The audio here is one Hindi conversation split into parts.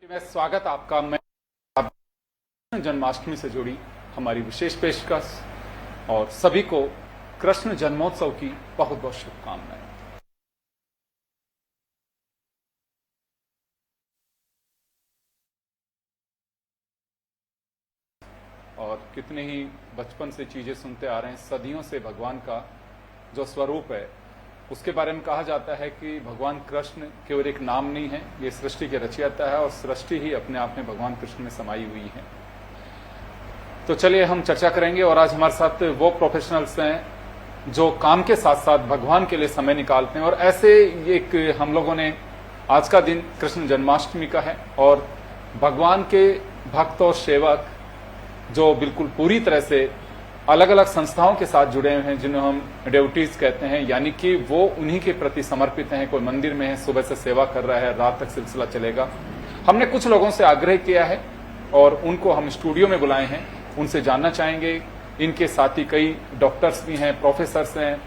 मैं स्वागत आपका मैं जन्माष्टमी से जुड़ी हमारी विशेष पेशकश और सभी को कृष्ण जन्मोत्सव की बहुत बहुत शुभकामनाएं। और कितने ही बचपन से चीजें सुनते आ रहे हैं, सदियों से भगवान का जो स्वरूप है उसके बारे में कहा जाता है कि भगवान कृष्ण केवल एक नाम नहीं है, ये सृष्टि के रचयिता है और सृष्टि ही अपने आप में भगवान कृष्ण में समाई हुई है। तो चलिए हम चर्चा करेंगे। और आज हमारे साथ वो प्रोफेशनल्स हैं जो काम के साथ साथ भगवान के लिए समय निकालते हैं। और ऐसे एक हम लोगों ने आज का दिन कृष्ण जन्माष्टमी का है और भगवान के भक्त और सेवक जो बिल्कुल पूरी तरह से अलग अलग संस्थाओं के साथ जुड़े हुए हैं, जिन्हें हम ड्यूटीज कहते हैं, यानी कि वो उन्हीं के प्रति समर्पित हैं। कोई मंदिर में है, सुबह से सेवा कर रहा है, रात तक सिलसिला चलेगा। हमने कुछ लोगों से आग्रह किया है और उनको हम स्टूडियो में बुलाए हैं, उनसे जानना चाहेंगे। इनके साथ ही कई डॉक्टर्स भी हैं, प्रोफेसर्स हैं,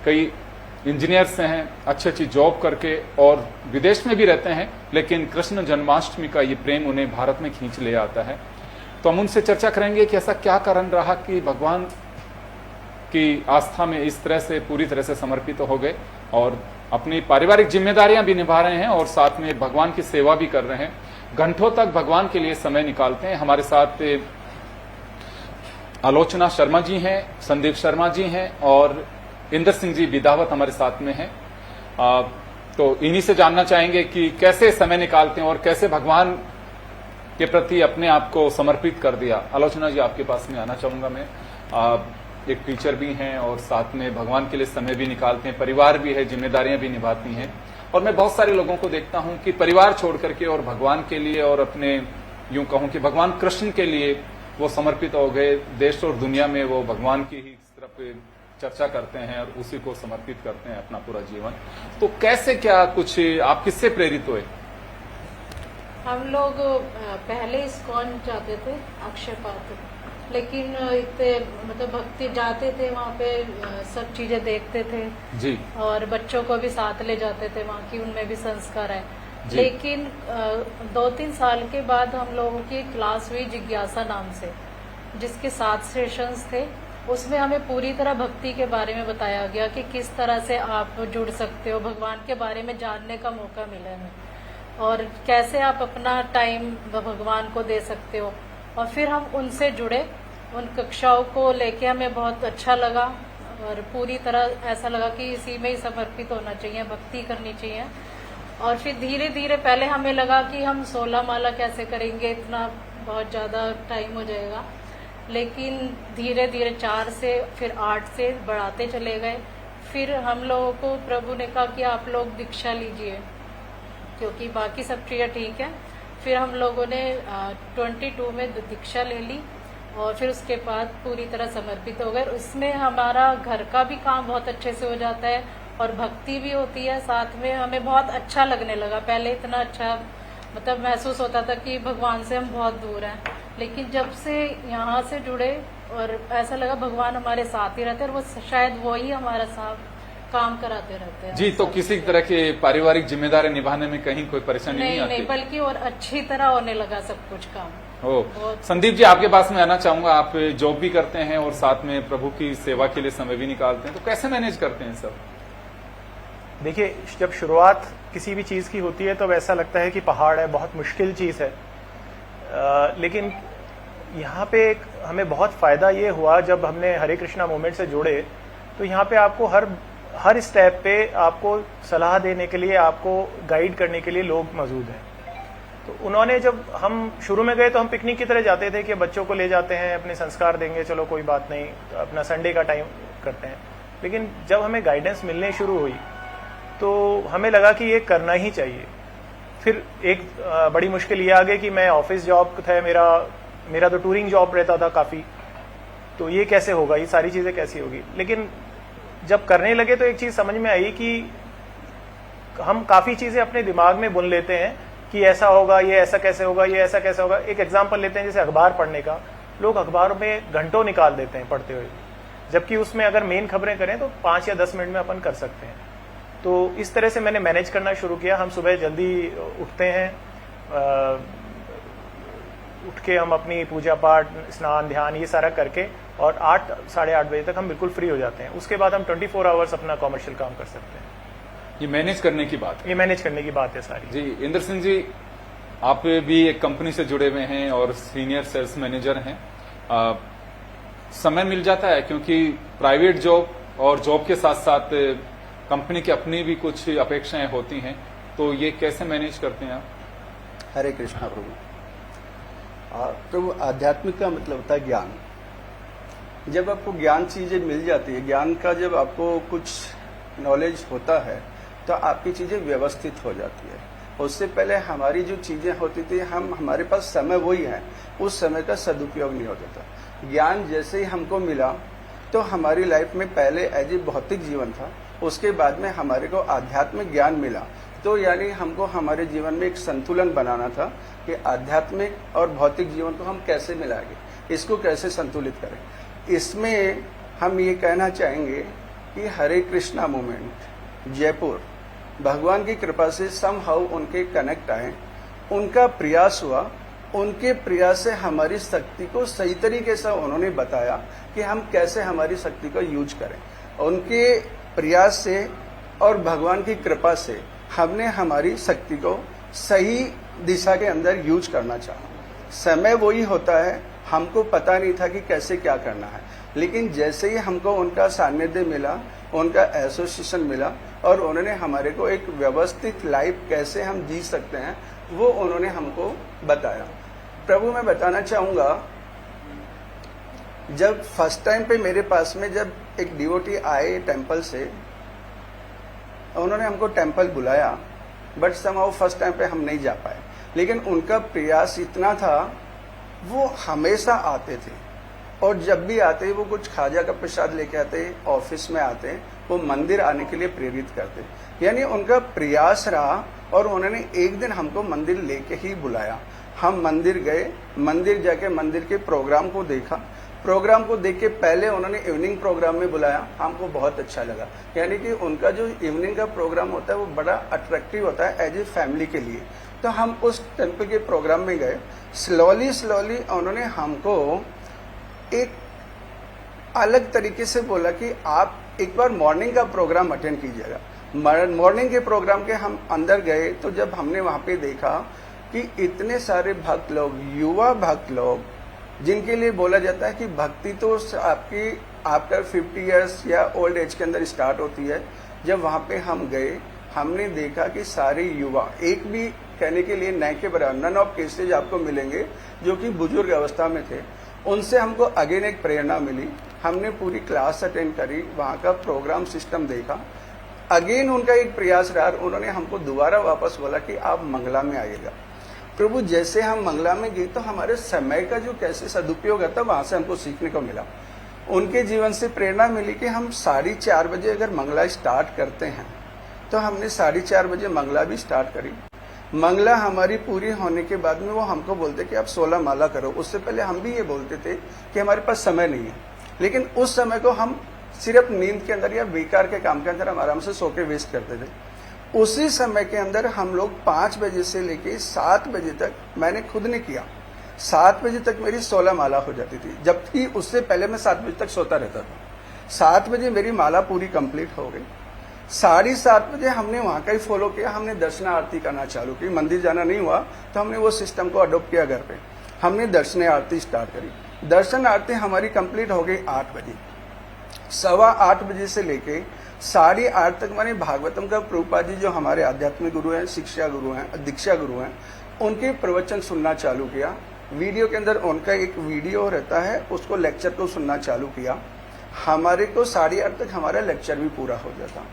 कई इंजीनियर्स हैं, अच्छी अच्छी जॉब करके और विदेश में भी रहते हैं, लेकिन कृष्ण जन्माष्टमी का ये प्रेम उन्हें भारत में खींच ले आता है। तो हम उनसे चर्चा करेंगे कि ऐसा क्या कारण रहा कि भगवान की आस्था में इस तरह से पूरी तरह से समर्पित हो गए और अपनी पारिवारिक जिम्मेदारियां भी निभा रहे हैं और साथ में भगवान की सेवा भी कर रहे हैं, घंटों तक भगवान के लिए समय निकालते हैं। हमारे साथ आलोचना शर्मा जी हैं, संदीप शर्मा जी हैं और इंदर सिंह जी बिदावत हमारे साथ में हैं। तो इन्हीं से जानना चाहेंगे कि कैसे समय निकालते हैं और कैसे भगवान के प्रति अपने आप को समर्पित कर दिया। आलोचना जी, आपके पास में आना चाहूंगा मैं। एक टीचर भी हैं और साथ में भगवान के लिए समय भी निकालते हैं, परिवार भी है, जिम्मेदारियां भी निभाती हैं। और मैं बहुत सारे लोगों को देखता हूं कि परिवार छोड़ करके और भगवान के लिए और अपने यूं कहूं कि भगवान कृष्ण के लिए वो समर्पित हो गए। देश और दुनिया में वो भगवान की ही तरफ चर्चा करते हैं और उसी को समर्पित करते हैं अपना पूरा जीवन। तो कैसे, क्या कुछ आप किससे प्रेरित हुए? हम लोग पहले इस्कॉन जाते थे, अक्षयपात्र, लेकिन इतने मतलब भक्ति जाते थे वहाँ पे, सब चीजें देखते थे जी, और बच्चों को भी साथ ले जाते थे वहाँ की, उनमें भी संस्कार है। लेकिन 2-3 साल के बाद हम लोगों की क्लास हुई जिज्ञासा नाम से, जिसके 7 सेशंस थे। उसमें हमें पूरी तरह भक्ति के बारे में बताया गया कि किस तरह से आप जुड़ सकते हो, भगवान के बारे में जानने का मौका मिला है और कैसे आप अपना टाइम भगवान को दे सकते हो। और फिर हम उनसे जुड़े, उन कक्षाओं को लेके हमें बहुत अच्छा लगा और पूरी तरह ऐसा लगा कि इसी में ही समर्पित होना चाहिए, भक्ति करनी चाहिए। और फिर धीरे धीरे पहले हमें लगा कि हम 16 माला कैसे करेंगे, इतना बहुत ज़्यादा टाइम हो जाएगा, लेकिन धीरे धीरे 4 से फिर 8 से बढ़ाते चले गए। फिर हम लोगों को प्रभु ने कहा कि आप लोग दीक्षा लीजिए, क्योंकि बाकी सब चीज़ें ठीक है। फिर हम लोगों ने 22 में दीक्षा ले ली और फिर उसके बाद पूरी तरह समर्पित हो गए। उसमें हमारा घर का भी काम बहुत अच्छे से हो जाता है और भक्ति भी होती है साथ में। हमें बहुत अच्छा लगने लगा। पहले इतना अच्छा मतलब महसूस होता था कि भगवान से हम बहुत दूर हैं, लेकिन जब से यहाँ से जुड़े और ऐसा लगा भगवान हमारे साथ ही रहते हैं और वो शायद वो ही हमारा साथ काम कराते रहते हैं। जी, तो किसी तरह के पारिवारिक जिम्मेदारी निभाने में कहीं कोई परेशानी नहीं आती? नहीं, बल्कि और अच्छी तरह होने लगा सब कुछ काम। संदीप जी, आपके पास में आना चाहूंगा। आप जॉब भी करते हैं और साथ में प्रभु की सेवा के लिए समय भी निकालते हैं, तो कैसे मैनेज करते हैं सब? देखिए, जब शुरुआत किसी भी चीज की होती है तो ऐसा लगता है कि पहाड़ है, बहुत मुश्किल चीज है। लेकिन यहाँ पे हमें बहुत फायदा ये हुआ जब हमने हरे कृष्णा मूवमेंट से जुड़े, तो यहाँ पे आपको हर स्टेप पे आपको सलाह देने के लिए, आपको गाइड करने के लिए लोग मौजूद हैं। तो उन्होंने, जब हम शुरू में गए तो हम पिकनिक की तरह जाते थे कि बच्चों को ले जाते हैं, अपने संस्कार देंगे, चलो कोई बात नहीं, अपना संडे का टाइम करते हैं। लेकिन जब हमें गाइडेंस मिलने शुरू हुई तो हमें लगा कि ये करना ही चाहिए। फिर एक बड़ी मुश्किल ये आ गई कि मैं ऑफिस जॉब था मेरा तो टूरिंग जॉब रहता था काफ़ी, तो ये कैसे होगा, ये सारी चीज़ें कैसी होगी। लेकिन जब करने लगे तो एक चीज़ समझ में आई कि हम काफ़ी चीज़ें अपने दिमाग में बुन लेते हैं कि ऐसा होगा, ये ऐसा कैसे होगा, ये ऐसा कैसे होगा। एक एग्जाम्पल लेते हैं जैसे अखबार पढ़ने का, लोग अखबार में घंटों निकाल देते हैं पढ़ते हुए, जबकि उसमें अगर मेन खबरें करें तो 5 या 10 मिनट में अपन कर सकते हैं। तो इस तरह से मैंने मैनेज करना शुरू किया। हम सुबह जल्दी उठते हैं, उठ के हम अपनी पूजा पाठ, स्नान, ध्यान ये सारा करके, और 8 साढ़े 8 बजे तक हम बिल्कुल फ्री हो जाते हैं। उसके बाद हम 24 आवर्स अपना कॉमर्शियल काम कर सकते हैं। ये मैनेज करने की बात है, ये मैनेज करने की बात है सारी। जी इंद्र सिंह जी, आप भी एक कंपनी से जुड़े हुए हैं और सीनियर सेल्स मैनेजर हैं। समय मिल जाता है, क्योंकि प्राइवेट जॉब और जॉब के साथ साथ कंपनी की अपनी भी कुछ अपेक्षाएं होती हैं, तो ये कैसे मैनेज करते हैं आप? हरे कृष्णा प्रभु। प्रभु, आध्यात्मिक का मतलब होता है ज्ञान। जब आपको ज्ञान चीजें मिल जाती है, ज्ञान का जब आपको कुछ नॉलेज होता है तो आपकी चीजें व्यवस्थित हो जाती है। उससे पहले हमारी जो चीजें होती थी, हमारे पास समय वही है, उस समय का सदुपयोग नहीं होता था। ज्ञान जैसे ही हमको मिला तो हमारी लाइफ में पहले एज ए भौतिक जीवन था, उसके बाद में हमारे को आध्यात्मिक ज्ञान मिला। तो यानी हमको हमारे जीवन में एक संतुलन बनाना था कि आध्यात्मिक और भौतिक जीवन को हम कैसे मिलाएंगे, इसको कैसे संतुलित करें। इसमें हम ये कहना चाहेंगे कि हरे कृष्णा मूवमेंट जयपुर भगवान की कृपा से समहाउ उनके कनेक्ट आए, उनका प्रयास हुआ, उनके प्रयास से हमारी शक्ति को सही तरीके से उन्होंने बताया कि हम कैसे हमारी शक्ति को यूज करें। उनके प्रयास से और भगवान की कृपा से हमने हमारी शक्ति को सही दिशा के अंदर यूज करना चाहा। समय वही होता है, हमको पता नहीं था कि कैसे क्या करना है, लेकिन जैसे ही हमको उनका सानिध्य मिला, उनका एसोसिएशन मिला और उन्होंने हमारे को एक व्यवस्थित लाइफ कैसे हम जी सकते हैं वो उन्होंने हमको बताया। प्रभु, मैं बताना चाहूंगा, जब फर्स्ट टाइम पे मेरे पास में जब एक डिवोटी आए टेम्पल से, उन्होंने हमको टेम्पल बुलाया, बट समहाउ फर्स्ट टाइम पे हम नहीं जा पाए। लेकिन उनका प्रयास इतना था, वो हमेशा आते थे और जब भी आते वो कुछ खाजा का प्रसाद लेके आते, ऑफिस में आते, वो मंदिर आने के लिए प्रेरित करते। यानी उनका प्रयास रहा और उन्होंने एक दिन हमको मंदिर लेके ही बुलाया। हम मंदिर गए, मंदिर जाके मंदिर के प्रोग्राम को देखा। प्रोग्राम को देख के पहले उन्होंने इवनिंग प्रोग्राम में बुलाया, हमको बहुत अच्छा लगा। यानी कि उनका जो इवनिंग का प्रोग्राम होता है वो बड़ा अट्रैक्टिव होता है एज ए फैमिली के लिए। तो हम उस टेम्पल के प्रोग्राम में गए। स्लोली उन्होंने हमको एक अलग तरीके से बोला कि आप एक बार मॉर्निंग का प्रोग्राम अटेंड कीजिएगा। मॉर्निंग के प्रोग्राम के हम अंदर गए तो जब हमने वहां पे देखा कि इतने सारे भक्त लोग, युवा भक्त लोग, जिनके लिए बोला जाता है कि भक्ति तो आपकी आफ्टर 50 इयर्स या ओल्ड एज के अंदर स्टार्ट होती है। जब वहां पे हम गए, हमने देखा कि सारे युवा, एक भी कहने के लिए नए के बराबर, नन ऑफ केसेज आपको मिलेंगे जो कि बुजुर्ग अवस्था में थे। उनसे हमको अगेन एक प्रेरणा मिली। हमने पूरी क्लास अटेंड करी, वहां का प्रोग्राम सिस्टम देखा। अगेन उनका एक प्रयास रहा, उन्होंने हमको दोबारा वापस बोला कि आप मंगला में आइएगा। प्रभु, जैसे हम मंगला में गए तो हमारे समय का जो कैसे सदुपयोग होता है वहां से हमको सीखने को मिला। उनके जीवन से प्रेरणा मिली कि हम 4:30 बजे अगर मंगला स्टार्ट करते हैं तो हमने 4:30 बजे मंगला भी स्टार्ट करी। मंगला हमारी पूरी होने के बाद में वो हमको बोलते कि आप 16 माला करो। उससे पहले हम भी ये बोलते थे कि हमारे पास समय नहीं है, लेकिन उस समय को हम सिर्फ नींद के अंदर या बेकार के काम के अंदर हम आराम से सो के वेस्ट करते थे। उसी समय के अंदर हम लोग 5 बजे से लेके 7 बजे तक, मैंने खुद ने किया, 7 बजे तक मेरी 16 माला हो जाती थी, जबकि उससे पहले मैं 7 बजे तक सोता रहता था। 7 बजे मेरी माला पूरी कंप्लीट हो गई। 7:30 बजे हमने वहां का ही फॉलो किया, हमने दर्शन आरती करना चालू की। मंदिर जाना नहीं हुआ तो हमने वो सिस्टम को अडोप्ट किया घर पे। हमने दर्शन आरती स्टार्ट करी। दर्शन आरती हमारी कंप्लीट हो गई 8 बजे। 8:15 बजे से लेके साढ़े 8 तक मैंने भागवतम का प्रभुपाद जी जो हमारे आध्यात्मिक गुरु हैं, शिक्षा गुरु हैं, दीक्षा गुरु हैं, उनके प्रवचन सुनना चालू किया। वीडियो के अंदर उनका एक वीडियो रहता है, उसको लेक्चर को सुनना चालू किया। हमारे को 8:30 तक हमारा लेक्चर भी पूरा हो जाता।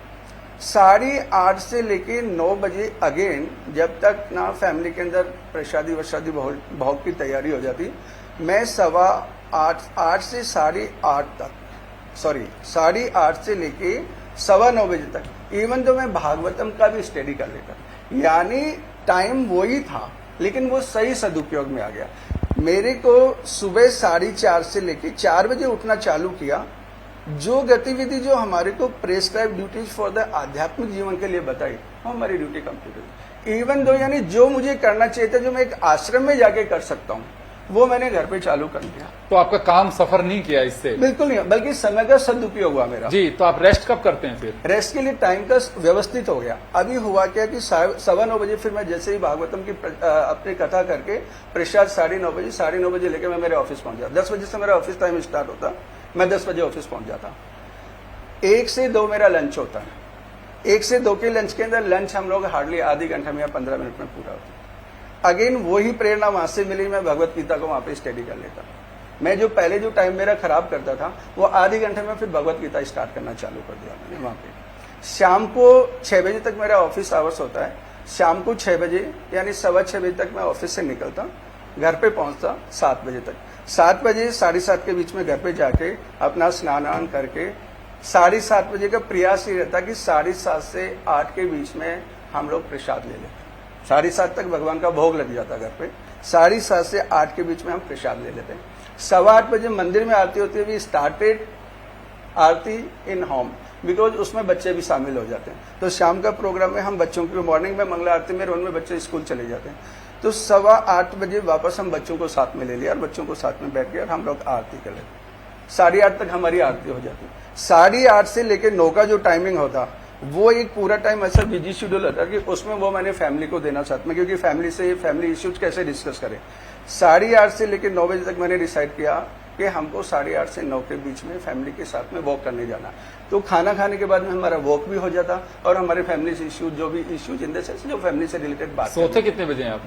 8:30 से लेके 9 बजे अगेन, जब तक ना फैमिली के अंदर प्रसादी वसादी भोग की तैयारी हो जाती, मैं 8:15 से 8:30 तक, सॉरी 8:30 से लेके 9:15 बजे तक इवन तो मैं भागवतम का भी स्टडी कर लेता। यानी टाइम वही था, लेकिन वो सही सदुपयोग में आ गया। मेरे को सुबह 4:30 से लेके 4 बजे उठना चालू किया। जो गतिविधि जो हमारे को प्रेस्क्राइब ड्यूटीज फॉर द आध्यात्मिक जीवन के लिए बताई, हमारी ड्यूटी कंप्लीट हुई। इवन दो यानी जो मुझे करना चाहिए था, जो मैं एक आश्रम में जाके कर सकता हूँ, वो मैंने घर पे चालू कर दिया। तो आपका काम सफर नहीं किया इससे? बिल्कुल नहीं, बल्कि समय का सदुपयोग हुआ मेरा। जी, तो आप रेस्ट कब करते हैं फिर? रेस्ट के लिए टाइम का व्यवस्थित हो गया। अभी हुआ क्या कि 9:15 बजे फिर मैं जैसे ही भागवतम की अपनी कथा करके प्रसाद 9:30 बजे लेके मैं मेरे ऑफिस पहुंच जाता। 10 बजे से मेरा ऑफिस टाइम स्टार्ट होता, मैं 10 बजे ऑफिस पहुंच जाता। 1 से 2 मेरा लंच होता है। 1 से 2 के लंच के अंदर लंच हम लोग हार्डली आधे घंटे में या 15 मिनट में पूरा होता। अगेन वही प्रेरणा वहां से मिली, मैं भगवत गीता को वहां पे स्टडी कर लेता। मैं जो पहले जो टाइम मेरा खराब करता था, वो आधे घंटे में फिर भगवत गीता स्टार्ट करना चालू कर दिया मैंने वहां पे। शाम को 6 बजे तक मेरा ऑफिस आवर्स होता है। शाम को 6 बजे यानी 6:15 बजे तक मैं ऑफिस से निकलता, घर पे पहुंचता 7 बजे तक। 7 बजे 7:30 के बीच में घर पे जाके अपना स्नान करके 7:30 बजे का प्रयास ये रहता कि 7:30 से 8 के बीच में हम लोग प्रसाद ले लेते। 7:30 तक भगवान का भोग लग जाता घर पे। 7:30 से 8 के बीच में हम प्रसाद ले लेते हैं। 8:15 बजे मंदिर में आरती होती है। We started aarti in home, because उसमें बच्चे भी शामिल हो जाते हैं। तो शाम का प्रोग्राम में हम बच्चों की मॉर्निंग में मंगला आरती में उनमें बच्चे स्कूल चले जाते हैं। तो 8:15 बजे वापस हम बच्चों को साथ में ले लिया और बच्चों को साथ में बैठ गए और हम लोग आरती कर लेते। 8:30 तक हमारी आरती हो जाती। 8:30 से लेकर 9 का जो टाइमिंग होता, वो एक पूरा टाइम ऐसा बिजी शेड्यूल होता कि उसमें वो मैंने फैमिली को देना साथ में, क्योंकि फैमिली इश्यूज कैसे डिस्कस करें। 8:30 से लेकर 9 बजे तक मैंने डिसाइड किया कि हमको 8:30 से 9 के बीच में फैमिली के साथ में वॉक करने जाना। तो खाना खाने के बाद में हमारा वॉक भी हो जाता और हमारे फैमिली इश्यूज, जो भी इश्यूज इन द सेंस जो फैमिली से रिलेटेड बात। सोते कितने बजे हैं आप?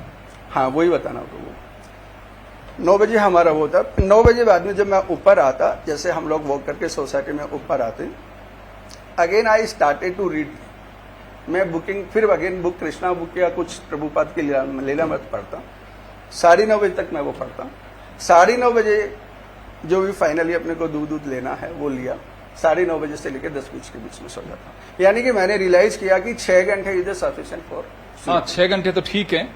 हाँ, वही बताना होगा। वो 9 बजे हमारा वो था। 9 बजे बाद में जब मैं ऊपर आता, जैसे हम लोग वॉक करके सोसाइटी में ऊपर आते, again I started to read. मैं बुकिंग फिर अगेन बुक कृष्णा बुक या कुछ प्रभुपाद की लीलामृत पढ़ता। 9:30 बजे तक मैं वो पढ़ता। 9:30 बजे जो भी फाइनली अपने को दूध लेना है वो लिया। 9:30 बजे से लेकर 10 के बीच में सो जाता। यानी कि मैंने रियलाइज किया कि 6 घंटे इज सफिशिएंट फॉर। हाँ, 6 घंटे तो ठीक है,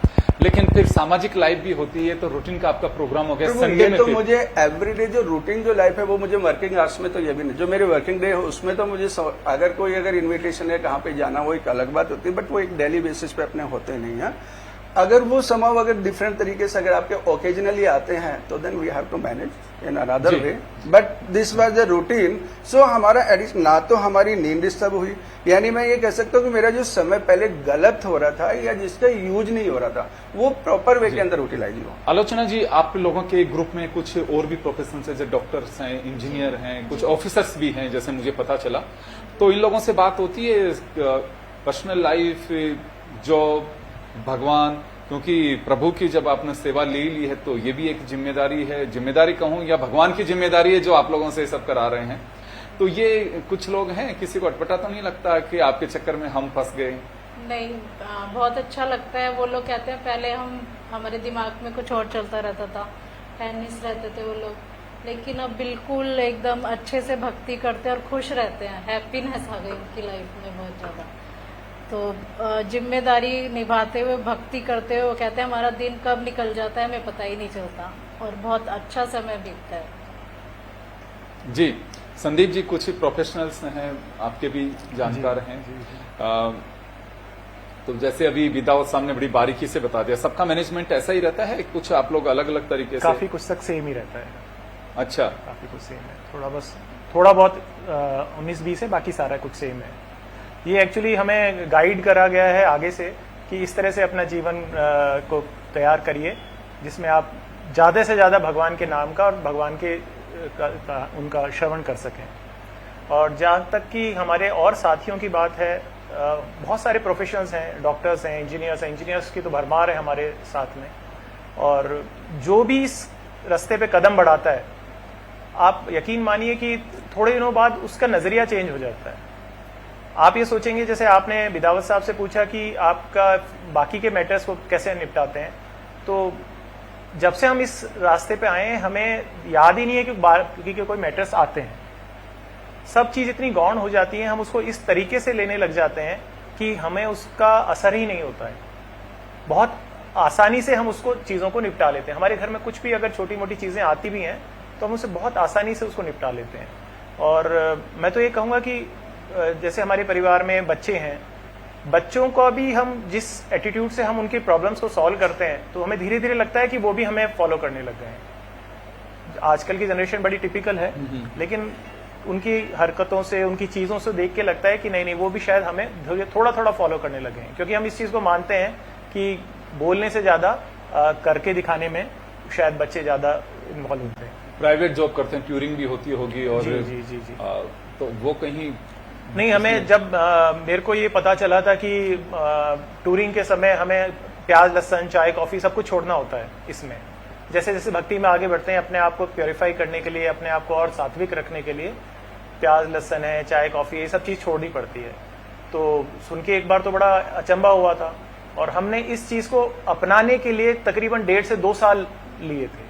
लेकिन फिर सामाजिक लाइफ भी होती है। तो रूटीन का आपका प्रोग्राम हो गया संडे में। तो मुझे एवरीडे जो रूटीन जो लाइफ है वो मुझे वर्किंग आवर्स में तो ये भी नहीं। जो मेरे वर्किंग डे है उसमें तो मुझे अगर इन्विटेशन है कहाँ पे जाना, वो एक अलग बात होती है, बट वो एक डेली बेसिस पे अपने होते नहीं है। अगर वो समाव अगर डिफरेंट तरीके से अगर आपके ओकेजनली आते हैं तो then we have to manage in another way, but this was the routine. So हमारा एडिशन ना तो हमारी नींद डिस्टर्ब हुई, यानी मैं ये कह सकता हूँ कि मेरा जो समय पहले गलत हो रहा था या जिसका यूज नहीं हो रहा था, वो प्रॉपर वे के अंदर यूटिलाइज हुआ। आलोचना जी, आप लोगों के ग्रुप में कुछ और भी प्रोफेशन है, जैसे डॉक्टर्स हैं, इंजीनियर हैं, कुछ ऑफिसर्स भी हैं, जैसे मुझे पता चला। तो इन लोगों से बात होती है पर्सनल लाइफ, जॉब, भगवान, क्योंकि प्रभु की जब आपने सेवा ले ली है तो ये भी एक जिम्मेदारी है, जिम्मेदारी कहूं या भगवान की जिम्मेदारी है जो आप लोगों से सब करा रहे हैं। तो ये कुछ लोग हैं, किसी को अटपटा तो नहीं लगता कि आपके चक्कर में हम फंस गए? नहीं, बहुत अच्छा लगता है। वो लोग कहते हैं पहले हमारे दिमाग में कुछ और चलता रहता था, टेनिस रहते थे वो लोग, लेकिन अब बिल्कुल एकदम अच्छे से भक्ति करते हैं और खुश रहते हैं। हैप्पीनेस आ गई उनकी लाइफ में बहुत ज्यादा। तो जिम्मेदारी निभाते हुए, भक्ति करते हुए, वो कहते हैं हमारा दिन कब निकल जाता है हमें पता ही नहीं चलता और बहुत अच्छा समय बीतता है। जी, संदीप जी, कुछ प्रोफेशनल्स हैं, आपके भी जानकार हैं। तो जैसे अभी विदाउट साहब ने बड़ी बारीकी से बता दिया, सबका मैनेजमेंट ऐसा ही रहता है? कुछ आप लोग अलग अलग तरीके से? काफी कुछ तक सेम ही रहता है। अच्छा, काफी कुछ सेम है, थोड़ा बहुत 19-20 है, बाकी सारा कुछ सेम है। ये एक्चुअली हमें गाइड करा गया है आगे से कि इस तरह से अपना जीवन को तैयार करिए जिसमें आप ज्यादा से ज्यादा भगवान के नाम का और भगवान के उनका श्रवण कर सकें। और जहाँ तक कि हमारे और साथियों की बात है, बहुत सारे प्रोफेशनल्स हैं, डॉक्टर्स हैं, इंजीनियर्स की तो भरमार है हमारे साथ में। और जो भी इस रास्ते पे कदम बढ़ाता है, आप यकीन मानिए कि थोड़े दिनों बाद उसका नजरिया चेंज हो जाता है। आप ये सोचेंगे, जैसे आपने बिदावत साहब से पूछा कि आपका बाकी के मैटर्स को कैसे निपटाते हैं, तो जब से हम इस रास्ते पे आए हैं हमें याद ही नहीं है कि बाकी के कोई मैटर्स आते हैं। सब चीज इतनी गौण हो जाती है, हम उसको इस तरीके से लेने लग जाते हैं कि हमें उसका असर ही नहीं होता है। बहुत आसानी से हम उसको चीजों को निपटा लेते हैं। हमारे घर में कुछ भी अगर छोटी मोटी चीजें आती भी हैं तो हम उसे बहुत आसानी से उसको निपटा लेते हैं। और मैं तो ये कहूँगा कि जैसे हमारे परिवार में बच्चे हैं, बच्चों को भी हम जिस एटीट्यूड से हम उनकी प्रॉब्लम्स को सॉल्व करते हैं, तो हमें धीरे धीरे लगता है कि वो भी हमें फॉलो करने लग गए हैं। आजकल की जनरेशन बड़ी टिपिकल है, लेकिन उनकी हरकतों से, उनकी चीजों से देख के लगता है कि नहीं नहीं, वो भी शायद हमें थोड़ा थोड़ा फॉलो करने लगे हैं। क्योंकि हम इस चीज को मानते हैं कि बोलने से ज्यादा करके दिखाने में शायद बच्चे ज्यादा इन्वॉल्व होते हैं। प्राइवेट जॉब करते हैं, ट्यूरिंग भी होती होगी, और जी। तो वो कहीं नहीं, हमें जब मेरे को ये पता चला था कि टूरिंग के समय हमें प्याज, लहसुन, चाय, कॉफी सब कुछ छोड़ना होता है। इसमें जैसे जैसे भक्ति में आगे बढ़ते हैं, अपने आप को प्योरीफाई करने के लिए, अपने आप को और सात्विक रखने के लिए प्याज, लहसुन है, चाय, कॉफी, ये सब चीज छोड़नी पड़ती है। तो सुन के एक बार तो बड़ा अचंभा हुआ था, और हमने इस चीज को अपनाने के लिए तकरीबन 1.5 से 2 साल लिए थे।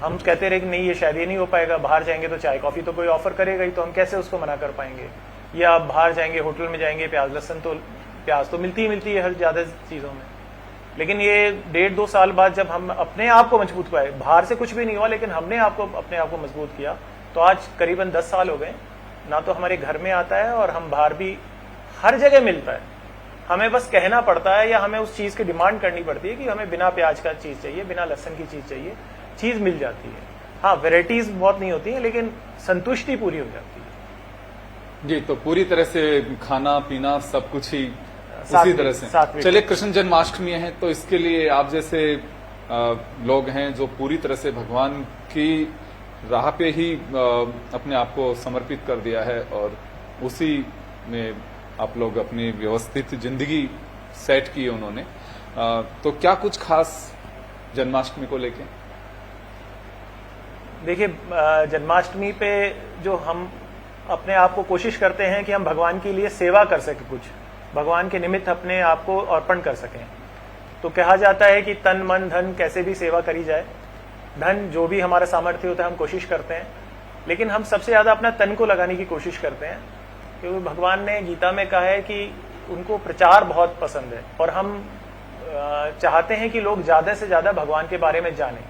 हम कहते रहे कि नहीं, ये शायद ये नहीं हो पाएगा, बाहर जाएंगे तो चाय कॉफी तो कोई ऑफर करेगा ही, तो हम कैसे उसको मना कर पाएंगे। या बाहर जाएंगे, होटल में जाएंगे, प्याज लहसुन तो प्याज तो मिलती ही मिलती है हर ज्यादा चीजों में। लेकिन ये 1.5-2 साल बाद जब हम अपने आप को मजबूत पाए, बाहर से कुछ भी नहीं हुआ, लेकिन हमने अपने आप को मजबूत किया, तो आज करीबन 10 साल हो गए। ना तो हमारे घर में आता है, और हम बाहर भी हर जगह मिलता है। हमें बस कहना पड़ता है, या हमें उस चीज की डिमांड करनी पड़ती है कि हमें बिना प्याज का चीज चाहिए, बिना लहसुन की चीज चाहिए, चीज मिल जाती है। हाँ, वेराइटीज बहुत नहीं होती है, लेकिन संतुष्टि पूरी हो जाती है। जी, तो पूरी तरह से खाना पीना सब कुछ ही उसी तरह से। चलिए, कृष्ण जन्माष्टमी है, तो इसके लिए आप जैसे लोग हैं जो पूरी तरह से भगवान की राह पे ही अपने आप को समर्पित कर दिया है, और उसी में आप लोग अपनी व्यवस्थित जिंदगी सेट की है उन्होंने, तो क्या कुछ खास जन्माष्टमी को लेके? देखिए, जन्माष्टमी पे जो हम अपने आप को कोशिश करते हैं कि हम भगवान के लिए सेवा कर सकें, कुछ भगवान के निमित्त अपने आप को अर्पण कर सकें। तो कहा जाता है कि तन मन धन कैसे भी सेवा करी जाए। धन जो भी हमारा सामर्थ्य होता है हम कोशिश करते हैं, लेकिन हम सबसे ज्यादा अपना तन को लगाने की कोशिश करते हैं, क्योंकि भगवान ने गीता में कहा है कि उनको प्रचार बहुत पसंद है, और हम चाहते हैं कि लोग ज्यादा से ज्यादा भगवान के बारे में जानें।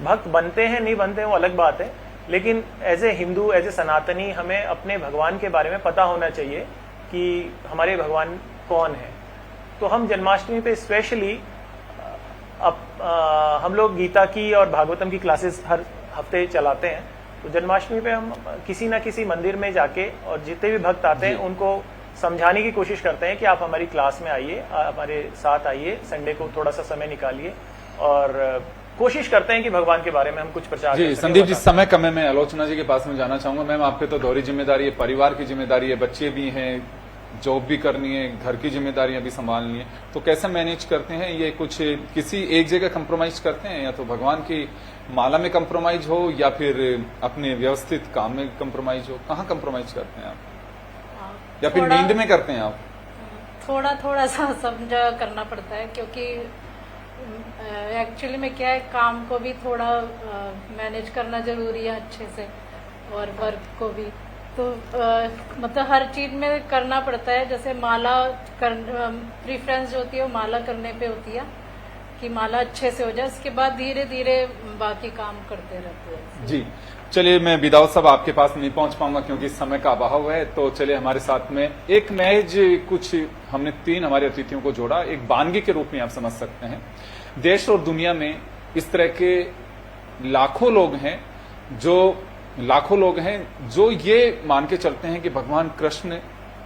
भक्त बनते हैं नहीं बनते वो अलग बात है, लेकिन as a Hindu, as a Sanatani, हमें अपने भगवान के बारे में पता होना चाहिए कि हमारे भगवान कौन है। तो हम जन्माष्टमी पे स्पेशली हम लोग गीता की और भागवतम की क्लासेस हर हफ्ते चलाते हैं। तो जन्माष्टमी पे हम किसी ना किसी मंदिर में जाके, और जितने भी भक्त आते हैं उनको समझाने की कोशिश करते हैं कि आप हमारी क्लास में आइए, हमारे साथ आइए, संडे को थोड़ा सा समय निकालिए, और कोशिश करते हैं कि भगवान के बारे में हम कुछ प्रचार जी। संदीप जी, समय कम है, मैं आलोचना जी के पास में जाना चाहूंगा। मैम, आप पे तो दोहरी जिम्मेदारी है, परिवार की जिम्मेदारी है, बच्चे भी हैं, जॉब भी करनी है, घर की जिम्मेदारियां भी संभालनी है, तो कैसे मैनेज करते हैं ये? कुछ किसी एक जगह कंप्रोमाइज करते हैं, या तो भगवान की माला में कंप्रोमाइज हो, या फिर अपने व्यवस्थित काम में कंप्रोमाइज हो? कहाँ कंप्रोमाइज करते हैं आप, या फिर नींद में करते हैं आप? थोड़ा थोड़ा सा समझा करना पड़ता है, क्योंकि एक्चुअली में क्या है, काम को भी थोड़ा मैनेज करना जरूरी है अच्छे से, और वर्क को भी। तो मतलब हर चीज में करना पड़ता है। जैसे माला प्रीफरेंस जो होती है वो माला करने पे होती है कि माला अच्छे से हो जाए, उसके बाद धीरे धीरे बाकी काम करते रहते हैं। जी, चलिए, मैं बिदावत साहब आपके पास नहीं पहुंच पाऊंगा क्योंकि समय का अभाव है, तो चलिए हमारे साथ में एक महज कुछ हमने 3 हमारे अतिथियों को जोड़ा, एक वानगी के रूप में आप समझ सकते हैं। देश और दुनिया में इस तरह के लाखों लोग हैं जो ये मान के चलते हैं कि भगवान कृष्ण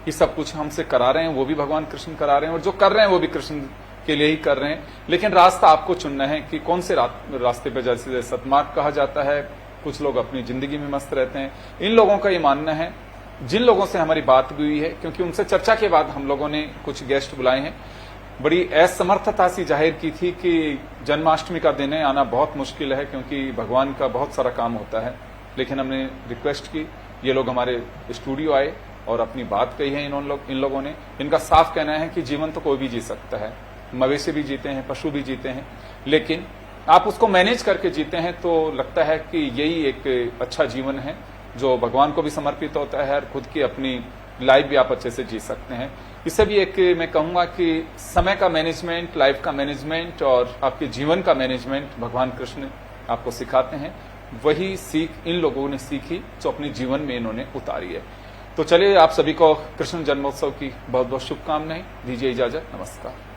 ही सब कुछ हमसे करा रहे हैं, वो भी भगवान कृष्ण करा रहे हैं, और जो कर रहे हैं वो भी कृष्ण के लिए ही कर रहे हैं। लेकिन रास्ता आपको चुनना है कि कौन से रास्ते पे, जैसे सतमार्ग कहा जाता है, कुछ लोग अपनी जिंदगी में मस्त रहते हैं। इन लोगों का ये मानना है जिन लोगों से हमारी बात हुई है, क्योंकि उनसे चर्चा के बाद हम लोगों ने कुछ गेस्ट बुलाए हैं, बड़ी असमर्थता सी जाहिर की थी कि जन्माष्टमी का दिन है, आना बहुत मुश्किल है क्योंकि भगवान का बहुत सारा काम होता है। लेकिन हमने रिक्वेस्ट की, ये लोग हमारे स्टूडियो आए और अपनी बात कही है। इन लोगों ने, इनका साफ कहना है कि जीवन तो कोई भी जी सकता है, मवेशी भी जीते हैं, पशु भी जीते हैं, लेकिन आप उसको मैनेज करके जीते हैं तो लगता है कि यही एक अच्छा जीवन है जो भगवान को भी समर्पित होता है और खुद की अपनी लाइफ भी आप अच्छे से जी सकते हैं। इससे भी एक मैं कहूंगा कि समय का मैनेजमेंट, लाइफ का मैनेजमेंट और आपके जीवन का मैनेजमेंट भगवान कृष्ण आपको सिखाते हैं। वही सीख इन लोगों ने सीखी जो अपने जीवन में इन्होंने उतारी है। तो चलिए, आप सभी को कृष्ण जन्मोत्सव की बहुत बहुत शुभकामनाएं। दीजिए इजाजत, नमस्कार।